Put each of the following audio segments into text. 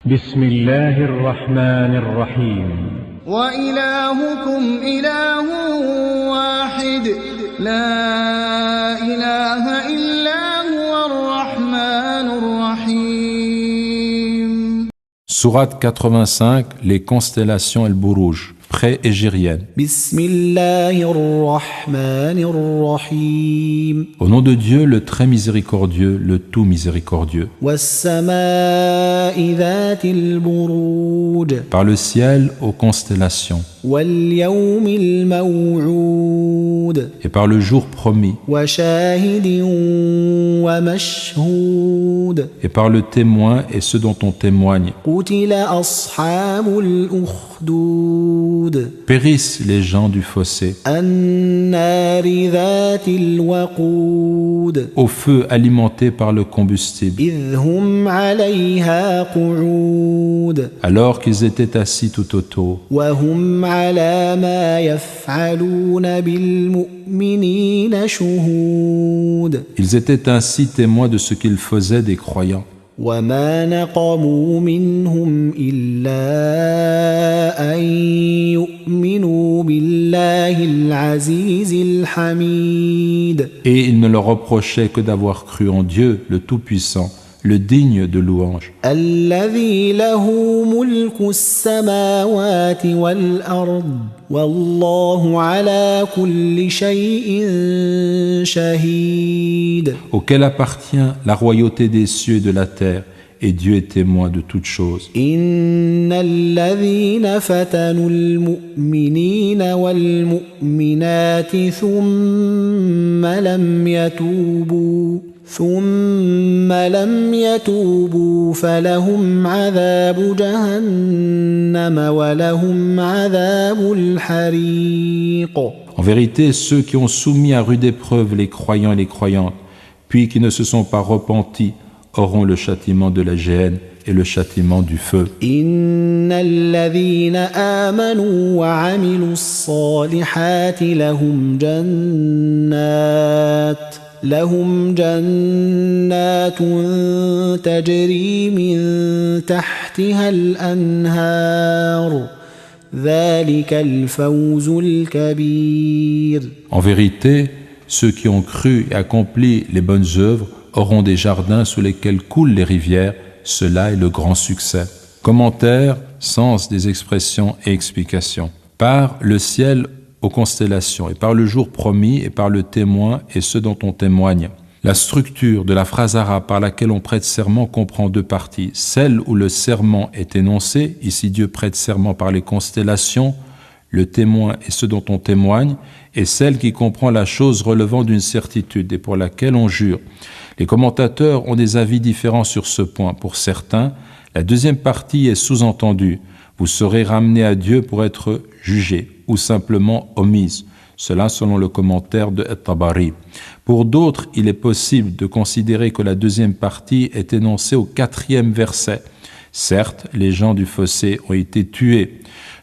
بسم الله الرحمن الرحيم وإلهكم إله واحد لا إله إلا هو الرحمن الرحيم. Sourate 85, les constellations El-Bourouj, pré-égériennes. Bismillahir-Rahmanir-Rahim. Au nom de Dieu, le très miséricordieux, le tout miséricordieux. Was-samaa'i dhatil buruj. Par le ciel aux constellations, Wal-yawmil maw'oud. et par le jour promis, Wa shahidin wa mashhoud. et par le témoin et ceux dont on témoigne. Qutila ashabul ukhdud. Périssent les gens du fossé, An-nari dhatil waqud. au feu alimenté par le combustible, إذ هم عليها قعود alors qu'ils étaient assis tout autour, وهم على ما يفعلون بالمؤمنين شهود ils étaient ainsi témoins de ce qu'ils faisaient des croyants. وما نقموا منهم إلا أن يؤمنوا بالله العزيز الحميد Et ils ne leur reprochaient que d'avoir cru en Dieu, le Tout-Puissant, le digne de louange, الذي له ملك السماوات والأرض والله على كل شيء شهيد. auquel appartient la royauté des cieux et de la terre, et Dieu est témoin de toutes choses. إن الذين فتنوا المؤمنين والمؤمنات ثم لم يتوبوا فلهم عذاب جهنم ولهم عذاب الحريق. En vérité, ceux qui ont soumis à rude épreuve les croyants et les croyantes, puis qui ne se sont pas repentis, auront le châtiment de la géhenne et le châtiment du feu. إن الذين آمنوا وعملوا الصالحات لهم جنات تجري من تحتها الأنهار ذلك الفوز الكبير. En vérité, ceux qui ont cru et accompli les bonnes œuvres auront des jardins sous lesquels coulent les rivières. Cela est le grand succès. Commentaire, sens des expressions et explications. Par le ciel aux constellations, et par le jour promis, et par le témoin et ceux dont on témoigne. La structure de la phrase arabe par laquelle on prête serment comprend deux parties. Celle où le serment est énoncé, ici Dieu prête serment par les constellations, le témoin et ceux dont on témoigne, et celle qui comprend la chose relevant d'une certitude et pour laquelle on jure. Les commentateurs ont des avis différents sur ce point. Pour certains, la deuxième partie est sous-entendue. Vous serez ramenés à Dieu pour être jugés ou simplement omise. Cela selon le commentaire de At-Tabari. Pour d'autres, il est possible de considérer que la deuxième partie est énoncée au 4e verset. Certes, les gens du fossé ont été tués.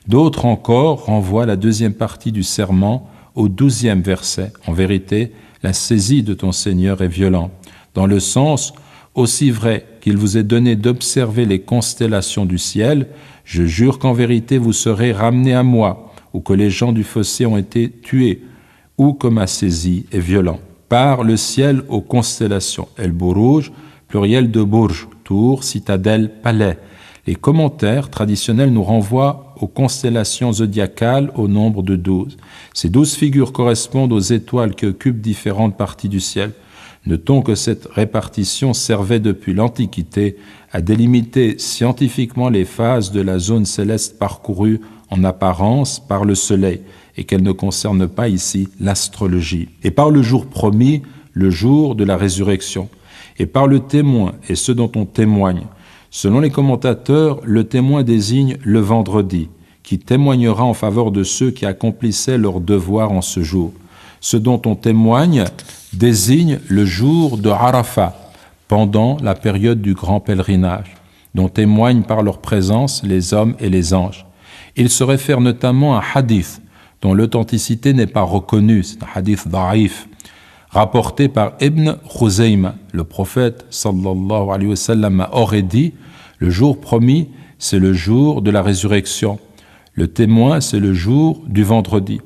D'autres encore renvoient la deuxième partie du serment au 12e verset. En vérité, la saisie de ton Seigneur est violente. Dans le sens, aussi vrai qu'il vous est donné d'observer les constellations du ciel, je jure qu'en vérité vous serez ramenés à moi, ou que les gens du fossé ont été tués, ou que ma saisie est violente. Par le ciel aux constellations, El-Bourouj, pluriel de Bourj, tour, citadelle, palais. Les commentaires traditionnels nous renvoient aux constellations zodiacales au nombre de 12. Ces 12 figures correspondent aux étoiles qui occupent différentes parties du ciel. Notons que cette répartition servait depuis l'Antiquité à délimiter scientifiquement les phases de la zone céleste parcourue en apparence par le Soleil et qu'elle ne concerne pas ici l'astrologie. Et par le jour promis, le jour de la résurrection, et par le témoin et ceux dont on témoigne. Selon les commentateurs, le témoin désigne le vendredi, qui témoignera en faveur de ceux qui accomplissaient leur devoir en ce jour. Ce dont on témoigne désigne le jour de Arafat, pendant la période du grand pèlerinage, dont témoignent par leur présence les hommes et les anges. Il se réfère notamment à un hadith, dont l'authenticité n'est pas reconnue, c'est un hadith da'if, rapporté par Ibn Khuzayma. Le prophète sallallahu alayhi wa sallam aurait dit: Le jour promis, c'est le jour de la résurrection. Le témoin, c'est le jour du vendredi.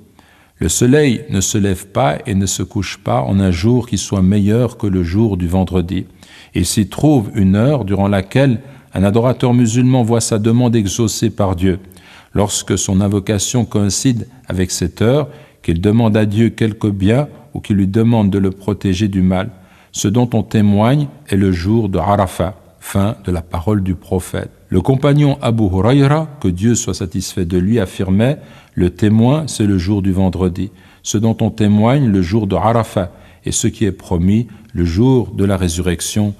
Le soleil ne se lève pas et ne se couche pas en un jour qui soit meilleur que le jour du vendredi. Il s'y trouve une heure durant laquelle un adorateur musulman voit sa demande exaucée par Dieu. Lorsque son invocation coïncide avec cette heure, qu'il demande à Dieu quelque bien ou qu'il lui demande de le protéger du mal. Ce dont on témoigne est le jour de Arafat. Fin de la parole du prophète. Le compagnon Abu Hurayra, que Dieu soit satisfait de lui, affirmait « Le témoin, c'est le jour du vendredi. Ce dont on témoigne, le jour de Arafat. Et ce qui est promis, le jour de la résurrection. »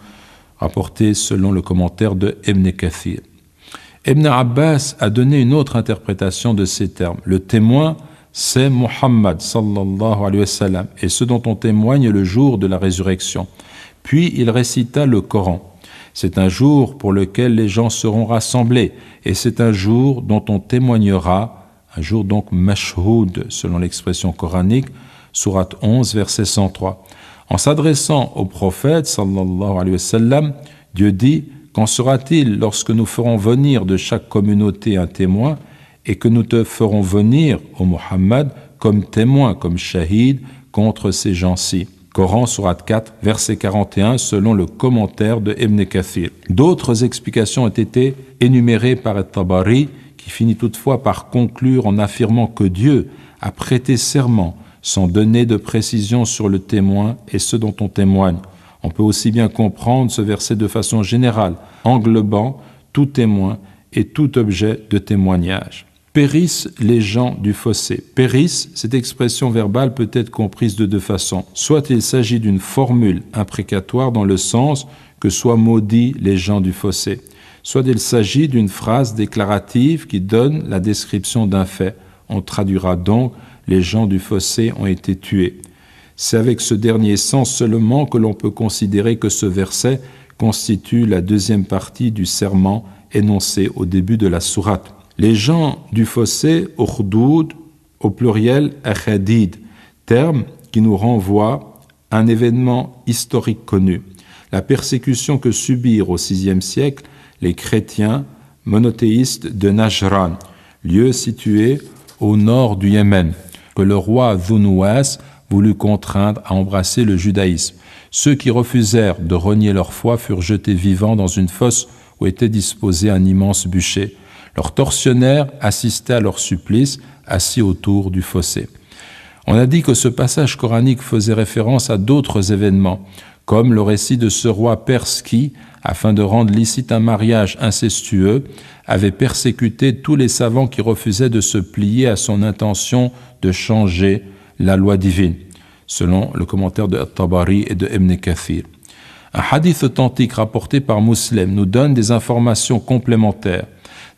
Rapporté selon le commentaire de Ibn Kathir. Ibn Abbas a donné une autre interprétation de ces termes. Le témoin, c'est Muhammad sallallahu alayhi wa sallam. Et ce dont on témoigne le jour de la résurrection. Puis il récita le Coran. C'est un jour pour lequel les gens seront rassemblés, et c'est un jour dont on témoignera, un jour donc mashhoud, selon l'expression coranique, sourate 11, verset 103. En s'adressant au prophète, sallallahu alayhi wa sallam, Dieu dit « Qu'en sera-t-il lorsque nous ferons venir de chaque communauté un témoin, et que nous te ferons venir, ô Muhammad, comme témoin, comme shahid, contre ces gens-ci » Coran, sourate 4, verset 41, selon le commentaire de Ibn Kathir. D'autres explications ont été énumérées par At-Tabari, qui finit toutefois par conclure en affirmant que Dieu a prêté serment sans donner de précision sur le témoin et ce dont on témoigne. On peut aussi bien comprendre ce verset de façon générale, englobant tout témoin et tout objet de témoignage. Périssent les gens du fossé. Périssent, cette expression verbale peut être comprise de deux façons. Soit il s'agit d'une formule imprécatoire dans le sens que soient maudits les gens du fossé. Soit il s'agit d'une phrase déclarative qui donne la description d'un fait. On traduira donc « les gens du fossé ont été tués ». C'est avec ce dernier sens seulement que l'on peut considérer que ce verset constitue la deuxième partie du serment énoncé au début de la sourate. Les gens du fossé, ukhdud, au pluriel akhadid, terme qui nous renvoie à un événement historique connu. La persécution que subirent au VIe siècle les chrétiens monothéistes de Najran, lieu situé au nord du Yémen, que le roi Dhunwas voulut contraindre à embrasser le judaïsme. Ceux qui refusèrent de renier leur foi furent jetés vivants dans une fosse où était disposé un immense bûcher. Leurs tortionnaires assistaient à leur supplice, assis autour du fossé. On a dit que ce passage coranique faisait référence à d'autres événements, comme le récit de ce roi perse qui, afin de rendre licite un mariage incestueux, avait persécuté tous les savants qui refusaient de se plier à son intention de changer la loi divine, selon le commentaire de At-Tabari et de Ibn Kathir. Un hadith authentique rapporté par Muslim nous donne des informations complémentaires.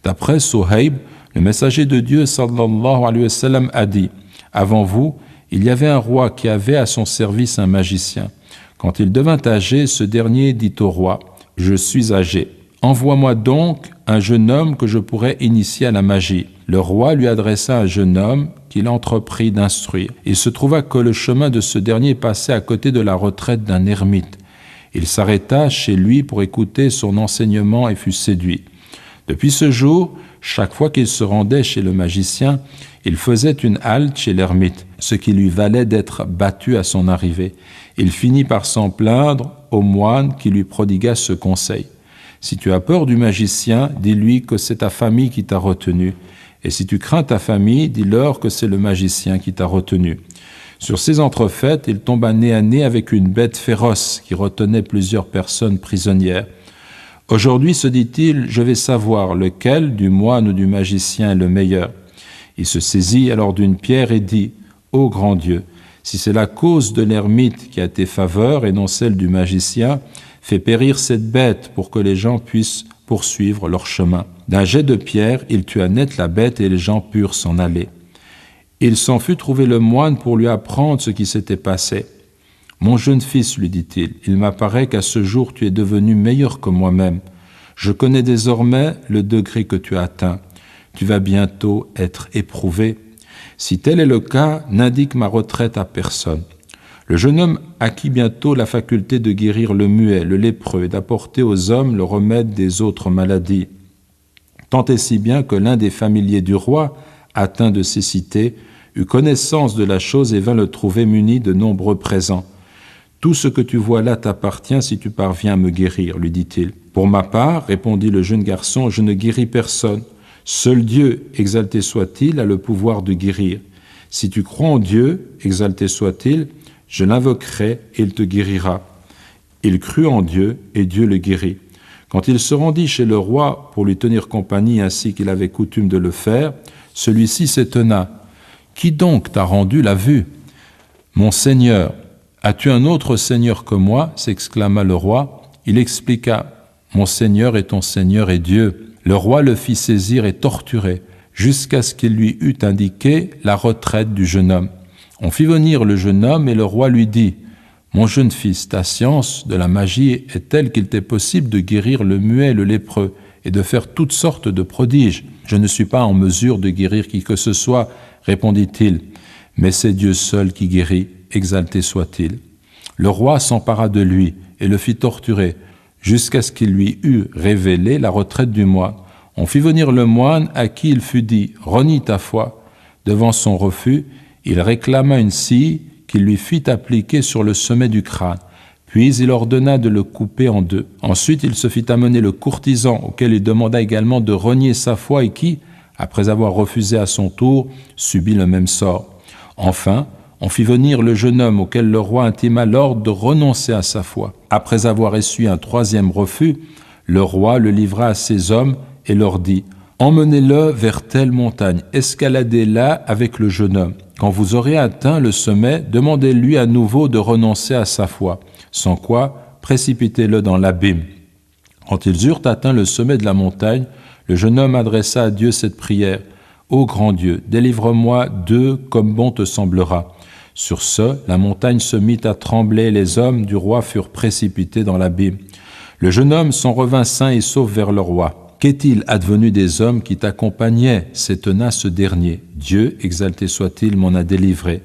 D'après Suhaib, le messager de Dieu sallallahu alayhi wa sallam a dit « Avant vous, il y avait un roi qui avait à son service un magicien. Quand il devint âgé, ce dernier dit au roi « Je suis âgé. Envoie-moi donc un jeune homme que je pourrais initier à la magie. » Le roi lui adressa un jeune homme qu'il entreprit d'instruire. Il se trouva que le chemin de ce dernier passait à côté de la retraite d'un ermite. Il s'arrêta chez lui pour écouter son enseignement et fut séduit. Depuis ce jour, chaque fois qu'il se rendait chez le magicien, il faisait une halte chez l'ermite, ce qui lui valait d'être battu à son arrivée. Il finit par s'en plaindre au moine qui lui prodigua ce conseil. « Si tu as peur du magicien, dis-lui que c'est ta famille qui t'a retenu. Et si tu crains ta famille, dis-leur que c'est le magicien qui t'a retenu. » Sur ces entrefaites, il tomba nez à nez avec une bête féroce qui retenait plusieurs personnes prisonnières. Aujourd'hui, se dit-il, je vais savoir lequel, du moine ou du magicien, est le meilleur. Il se saisit alors d'une pierre et dit « Ô grand Dieu, si c'est la cause de l'ermite qui a tes faveurs et non celle du magicien, fais périr cette bête pour que les gens puissent poursuivre leur chemin. » D'un jet de pierre, il tua net la bête et les gens purent s'en aller. Il s'en fut trouver le moine pour lui apprendre ce qui s'était passé. « Mon jeune fils, lui dit-il, il m'apparaît qu'à ce jour tu es devenu meilleur que moi-même. Je connais désormais le degré que tu as atteint. Tu vas bientôt être éprouvé. Si tel est le cas, n'indique ma retraite à personne. » Le jeune homme acquit bientôt la faculté de guérir le muet, le lépreux et d'apporter aux hommes le remède des autres maladies. Tant et si bien que l'un des familiers du roi, atteint de cécité, eut connaissance de la chose et vint le trouver muni de nombreux présents. « Tout ce que tu vois là t'appartient si tu parviens à me guérir, lui dit-il. « Pour ma part, répondit le jeune garçon, je ne guéris personne. Seul Dieu, exalté soit-il, a le pouvoir de guérir. Si tu crois en Dieu, exalté soit-il, je l'invoquerai et il te guérira. » Il crut en Dieu et Dieu le guérit. Quand il se rendit chez le roi pour lui tenir compagnie ainsi qu'il avait coutume de le faire, celui-ci s'étonna. « Qui donc t'a rendu la vue ?»« Mon Seigneur. »« As-tu un autre Seigneur que moi ?» s'exclama le roi. Il expliqua. « Mon Seigneur et ton Seigneur est Dieu. » Le roi le fit saisir et torturer, jusqu'à ce qu'il lui eût indiqué la retraite du jeune homme. On fit venir le jeune homme et le roi lui dit « Mon jeune fils, ta science de la magie est telle qu'il t'est possible de guérir le muet et le lépreux et de faire toutes sortes de prodiges. Je ne suis pas en mesure de guérir qui que ce soit, répondit-il, mais c'est Dieu seul qui guérit, exalté soit-il. Le roi s'empara de lui et le fit torturer, jusqu'à ce qu'il lui eût révélé la retraite du moine. On fit venir le moine à qui il fut dit « Renie ta foi ». Devant son refus, il réclama une scie qu'il lui fit appliquer sur le sommet du crâne. Puis il ordonna de le couper en deux. Ensuite, il se fit amener le courtisan auquel il demanda également de renier sa foi et qui, après avoir refusé à son tour, subit le même sort. Enfin, on fit venir le jeune homme auquel le roi intima l'ordre de renoncer à sa foi. Après avoir essuyé un troisième refus, le roi le livra à ses hommes et leur dit « Emmenez-le vers telle montagne, escaladez-la avec le jeune homme. Quand vous aurez atteint le sommet, demandez-lui à nouveau de renoncer à sa foi. Sans quoi, précipitez-le dans l'abîme. » Quand ils eurent atteint le sommet de la montagne, le jeune homme adressa à Dieu cette prière. « Ô grand Dieu, délivre-moi d'eux comme bon te semblera. » Sur ce, la montagne se mit à trembler et les hommes du roi furent précipités dans l'abîme. Le jeune homme s'en revint sain et sauf vers le roi. « Qu'est-il advenu des hommes qui t'accompagnaient » s'étonna ce dernier. « Dieu, exalté soit-il, m'en a délivré. »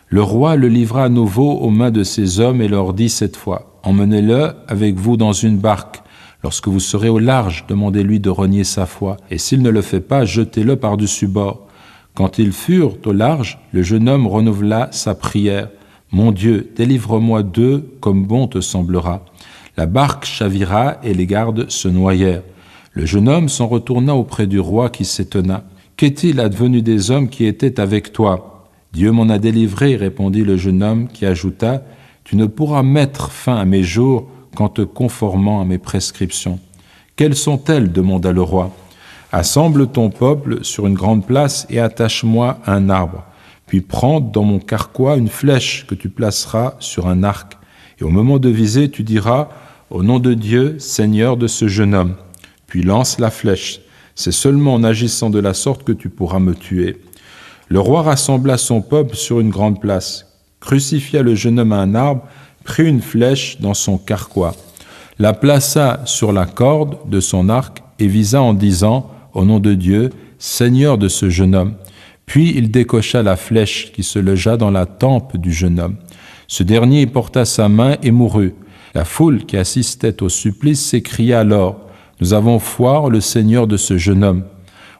Le roi le livra à nouveau aux mains de ses hommes et leur dit cette fois « Emmenez-le avec vous dans une barque. Lorsque vous serez au large, demandez-lui de renier sa foi, et s'il ne le fait pas, jetez-le par-dessus bord. » Quand ils furent au large, le jeune homme renouvela sa prière. « Mon Dieu, délivre-moi d'eux comme bon te semblera. » La barque chavira et les gardes se noyèrent. Le jeune homme s'en retourna auprès du roi qui s'étonna. « Qu'est-il advenu des hommes qui étaient avec toi ?»« Dieu m'en a délivré, répondit le jeune homme qui ajouta, « Tu ne pourras mettre fin à mes jours qu'en te conformant à mes prescriptions. »« Quelles sont-elles » demanda le roi. « Assemble ton peuple sur une grande place et attache-moi à un arbre. Puis prends dans mon carquois une flèche que tu placeras sur un arc. Et au moment de viser, tu diras « Au nom de Dieu, Seigneur de ce jeune homme ». Puis lance la flèche. C'est seulement en agissant de la sorte que tu pourras me tuer. Le roi rassembla son peuple sur une grande place, crucifia le jeune homme à un arbre, prit une flèche dans son carquois, la plaça sur la corde de son arc et visa en disant « Au nom de Dieu, Seigneur de ce jeune homme ». Puis il décocha la flèche qui se logea dans la tempe du jeune homme. Ce dernier y porta sa main et mourut. La foule qui assistait au supplice s'écria alors « Nous avons foi en le Seigneur de ce jeune homme. »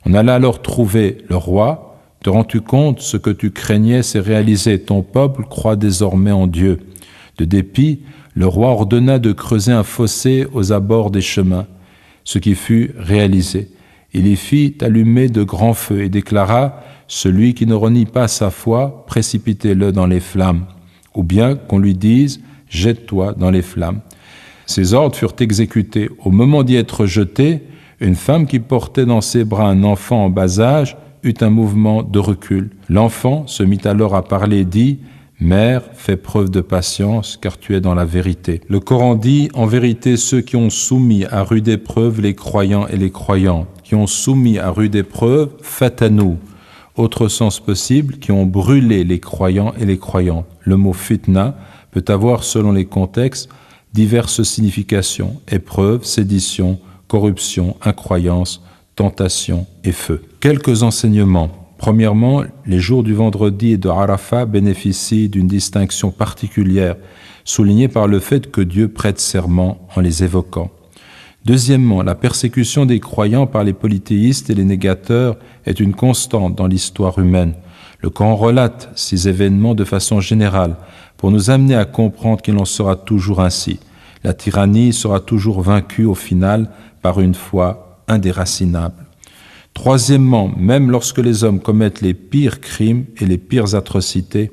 On alla alors trouver le roi. « Te rends-tu compte, ce que tu craignais s'est réalisé, ton peuple croit désormais en Dieu. » De dépit, le roi ordonna de creuser un fossé aux abords des chemins, ce qui fut réalisé. Il y fit allumer de grands feux et déclara « Celui qui ne renie pas sa foi, précipitez-le dans les flammes. » Ou bien qu'on lui dise « Jette-toi dans les flammes. » Ces ordres furent exécutés. Au moment d'y être jeté, une femme qui portait dans ses bras un enfant en bas âge eut un mouvement de recul. L'enfant se mit alors à parler et dit « Mère, fais preuve de patience, car tu es dans la vérité. » Le Coran dit « En vérité, ceux qui ont soumis à rude épreuve les croyants et les croyantes, qui ont soumis à rude épreuve, fatanou. » Autre sens possible, qui ont brûlé les croyants et les croyantes. Le mot fitna peut avoir, selon les contextes, diverses significations, épreuve, sédition, corruption, incroyance, tentation et feu. Quelques enseignements. Premièrement, les jours du vendredi et de Arafat bénéficient d'une distinction particulière, soulignée par le fait que Dieu prête serment en les évoquant. Deuxièmement, la persécution des croyants par les polythéistes et les négateurs est une constante dans l'histoire humaine. Le Coran relate ces événements de façon générale pour nous amener à comprendre qu'il en sera toujours ainsi. La tyrannie sera toujours vaincue au final par une foi indéracinable. Troisièmement, même lorsque les hommes commettent les pires crimes et les pires atrocités,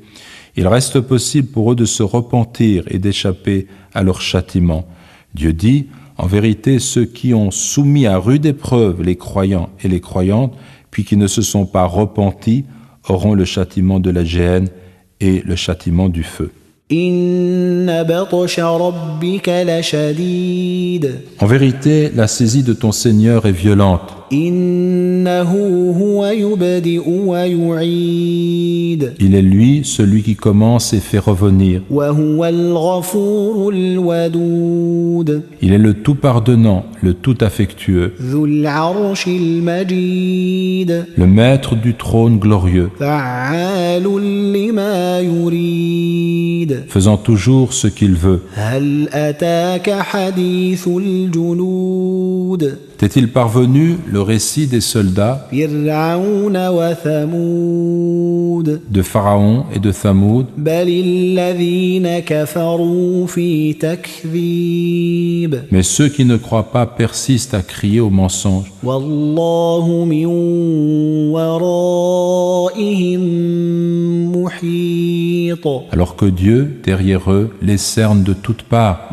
il reste possible pour eux de se repentir et d'échapper à leur châtiment. Dieu dit, en vérité, ceux qui ont soumis à rude épreuve les croyants et les croyantes, puis qui ne se sont pas repentis, auront le châtiment de la géhenne et le châtiment du feu. En vérité, la saisie de ton Seigneur est violente. Il est lui, celui qui commence et fait revenir. Il est le tout pardonnant, le tout affectueux, le maître du trône glorieux, faisant toujours ce qu'il veut. T'est-il parvenu le récit des soldats de Pharaon et de Thamoud? Mais ceux qui ne croient pas persistent à crier au mensonge. Alors que Dieu, derrière eux, les cerne de toutes parts.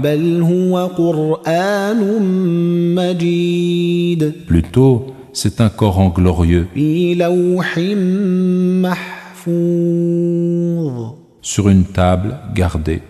Plutôt, c'est un Coran glorieux sur une table gardée.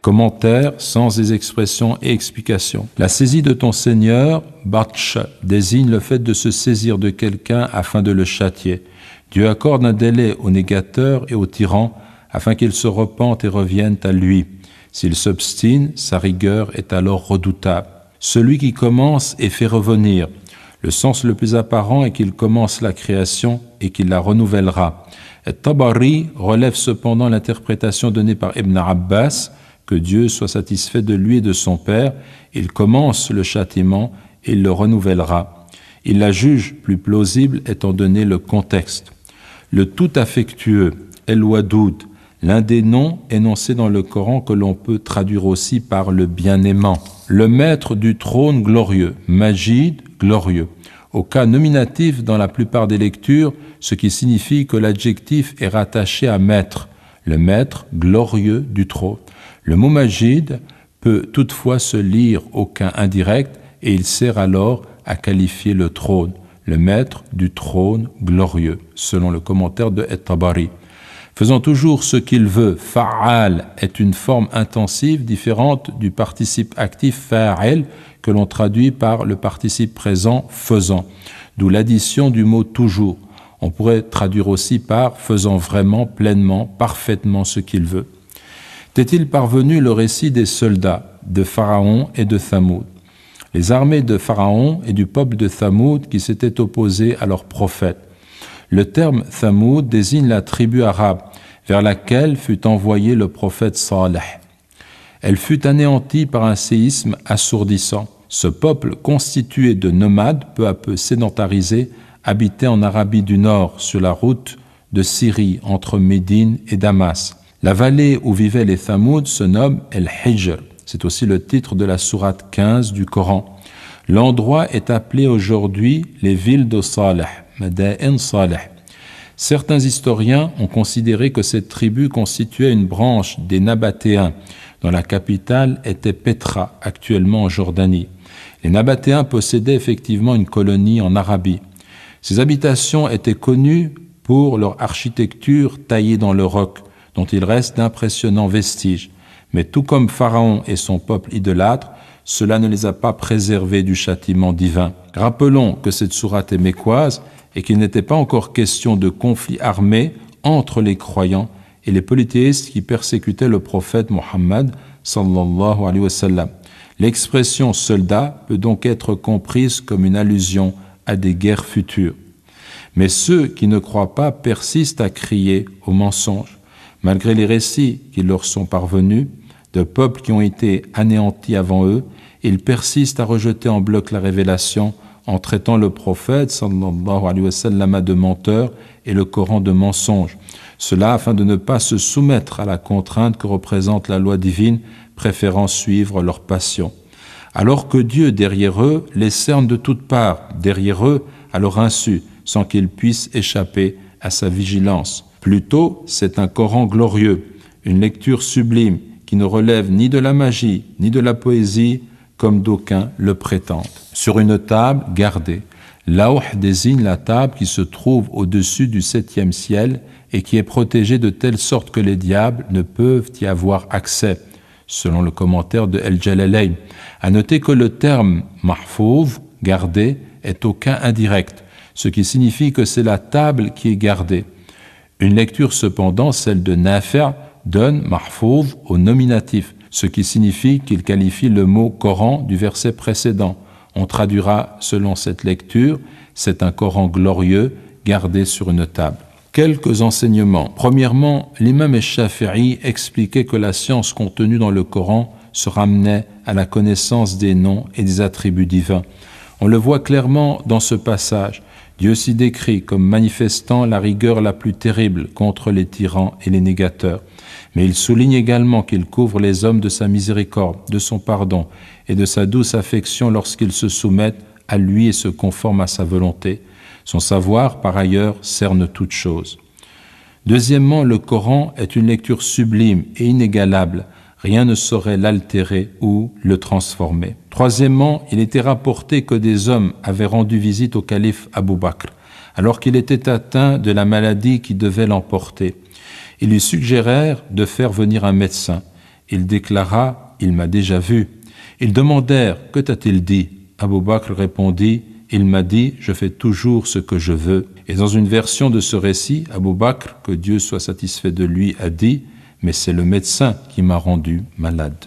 Commentaire sans des expressions et explications. La saisie de ton Seigneur, batsh, désigne le fait de se saisir de quelqu'un afin de le châtier. Dieu accorde un délai aux négateurs et aux tyrans afin qu'ils se repentent et reviennent à lui. S'ils s'obstinent, sa rigueur est alors redoutable. Celui qui commence et fait revenir. Le sens le plus apparent est qu'il commence la création et qu'il la renouvellera. Et Tabari relève cependant l'interprétation donnée par Ibn Abbas, que Dieu soit satisfait de lui et de son père. Il commence le châtiment et il le renouvellera. Il la juge plus plausible étant donné le contexte. Le tout affectueux, El-Wadoud, l'un des noms énoncés dans le Coran que l'on peut traduire aussi par le bien-aimant. Le maître du trône glorieux, Majid, glorieux. Au cas nominatif dans la plupart des lectures, ce qui signifie que l'adjectif est rattaché à maître, le maître glorieux du trône. Le mot Majid peut toutefois se lire au cas indirect et il sert alors à qualifier le trône, le maître du trône glorieux, selon le commentaire de At-Tabari. Faisant toujours ce qu'il veut, fa'al est une forme intensive différente du participe actif fa'al que l'on traduit par le participe présent faisant, d'où l'addition du mot toujours. On pourrait traduire aussi par faisant vraiment, pleinement, parfaitement ce qu'il veut. T'est-il parvenu le récit des soldats de Pharaon et de Thamoud? Les armées de Pharaon et du peuple de Thamoud qui s'étaient opposés à leur prophète. Le terme Thamoud désigne la tribu arabe vers laquelle fut envoyé le prophète Saleh. Elle fut anéantie par un séisme assourdissant. Ce peuple, constitué de nomades peu à peu sédentarisés, habitait en Arabie du Nord sur la route de Syrie entre Médine et Damas. La vallée où vivaient les Thamoud se nomme El-Hijr. C'est aussi le titre de la sourate 15 du Coran. L'endroit est appelé aujourd'hui les villes de Saleh, Madain Saleh. Certains historiens ont considéré que cette tribu constituait une branche des Nabatéens, dont la capitale était Petra, actuellement en Jordanie. Les Nabatéens possédaient effectivement une colonie en Arabie. Ces habitations étaient connues pour leur architecture taillée dans le roc, dont il reste d'impressionnants vestiges. Mais tout comme Pharaon et son peuple idolâtre, cela ne les a pas préservés du châtiment divin. Rappelons que cette sourate est mécoise et qu'il n'était pas encore question de conflit armé entre les croyants et les polythéistes qui persécutaient le prophète Mohammed sallallahu alayhi wa sallam. L'expression soldat peut donc être comprise comme une allusion à des guerres futures. Mais ceux qui ne croient pas persistent à crier au mensonge. Malgré les récits qui leur sont parvenus, de peuples qui ont été anéantis avant eux, ils persistent à rejeter en bloc la révélation en traitant le prophète sallallahu alayhi wa sallam de menteur et le Coran de mensonge. Cela afin de ne pas se soumettre à la contrainte que représente la loi divine, préférant suivre leur passion. Alors que Dieu, derrière eux, les cerne de toutes parts, derrière eux, à leur insu, sans qu'ils puissent échapper à sa vigilance. Plutôt, c'est un Coran glorieux, une lecture sublime qui ne relève ni de la magie, ni de la poésie, comme d'aucuns le prétendent. Sur une table gardée. Lawh désigne la table qui se trouve au-dessus du 7e ciel et qui est protégée de telle sorte que les diables ne peuvent y avoir accès, selon le commentaire de El-Jalalayn. À noter que le terme « mahfouz » gardé est au cas indirect, ce qui signifie que c'est la table qui est gardée. Une lecture cependant, celle de Nafi', donne « mahfouz » au nominatif, ce qui signifie qu'il qualifie le mot Coran du verset précédent. On traduira selon cette lecture, c'est un Coran glorieux gardé sur une table. Quelques enseignements. Premièrement, l'imam Shafi'i expliquait que la science contenue dans le Coran se ramenait à la connaissance des noms et des attributs divins. On le voit clairement dans ce passage. Dieu s'y décrit comme manifestant la rigueur la plus terrible contre les tyrans et les négateurs. Mais il souligne également qu'il couvre les hommes de sa miséricorde, de son pardon et de sa douce affection lorsqu'ils se soumettent à lui et se conforment à sa volonté. Son savoir, par ailleurs, cerne toute chose. Deuxièmement, le Coran est une lecture sublime et inégalable. Rien ne saurait l'altérer ou le transformer. Troisièmement, il était rapporté que des hommes avaient rendu visite au calife Abu Bakr, alors qu'il était atteint de la maladie qui devait l'emporter. Ils lui suggérèrent de faire venir un médecin. Il déclara « Il m'a déjà vu ». Ils demandèrent « Que t'a-t-il dit ?» Abu Bakr répondit « Il m'a dit « Je fais toujours ce que je veux ». Et dans une version de ce récit, Abu Bakr, que Dieu soit satisfait de lui, a dit « Mais c'est le médecin qui m'a rendu malade ».